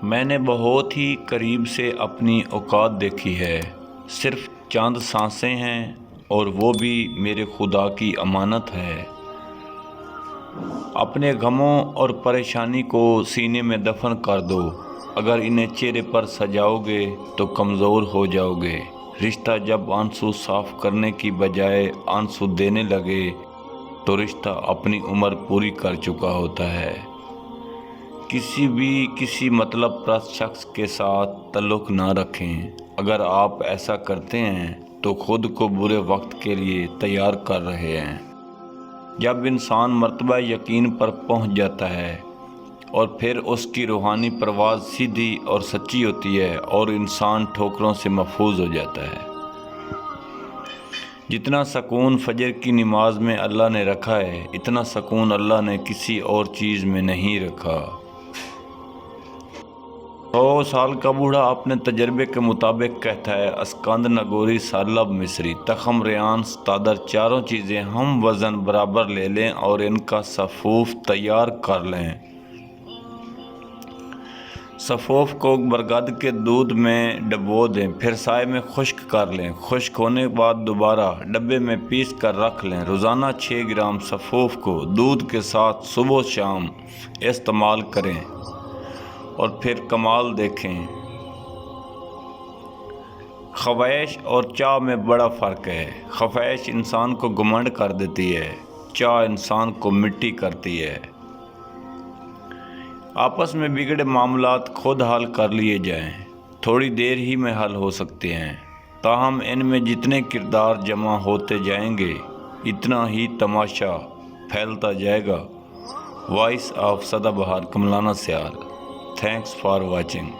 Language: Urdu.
میں نے بہت ہی قریب سے اپنی اوقات دیکھی ہے، صرف چند سانسیں ہیں اور وہ بھی میرے خدا کی امانت ہے۔ اپنے غموں اور پریشانی کو سینے میں دفن کر دو، اگر انہیں چہرے پر سجاؤ گے تو کمزور ہو جاؤ گے۔ رشتہ جب آنسو صاف کرنے کی بجائے آنسو دینے لگے تو رشتہ اپنی عمر پوری کر چکا ہوتا ہے۔ کسی مطلب پرست شخص کے ساتھ تعلق نہ رکھیں۔ اگر آپ ایسا کرتے ہیں تو خود کو برے وقت کے لیے تیار کر رہے ہیں۔ جب انسان مرتبہ یقین پر پہنچ جاتا ہے اور پھر اس کی روحانی پرواز سیدھی اور سچی ہوتی ہے اور انسان ٹھوکروں سے محفوظ ہو جاتا ہے۔ جتنا سکون فجر کی نماز میں اللہ نے رکھا ہے، اتنا سکون اللہ نے کسی اور چیز میں نہیں رکھا۔ 100 سال کا بوڑھا اپنے تجربے کے مطابق کہتا ہے، اسکند نگوری سالب مصری تخم ریان ستادر، چاروں چیزیں ہم وزن برابر لے لیں اور ان کا صفوف تیار کر لیں۔ صفوف کو برگد کے دودھ میں ڈبو دیں، پھر سائے میں خشک کر لیں، خشک ہونے کے بعد دوبارہ ڈبے میں پیس کر رکھ لیں۔ روزانہ 6 گرام صفوف کو دودھ کے ساتھ صبح و شام استعمال کریں اور پھر کمال دیکھیں۔ خواہش اور چاہ میں بڑا فرق ہے۔ خواہش انسان کو گھمنڈ کر دیتی ہے، چاہ انسان کو مٹی کرتی ہے۔ آپس میں بگڑے معاملات خود حل کر لیے جائیں، تھوڑی دیر ہی میں حل ہو سکتے ہیں، تاہم ان میں جتنے کردار جمع ہوتے جائیں گے اتنا ہی تماشا پھیلتا جائے گا۔ Voice of Sada Bahar, Kamlana Sial. Thanks for watching.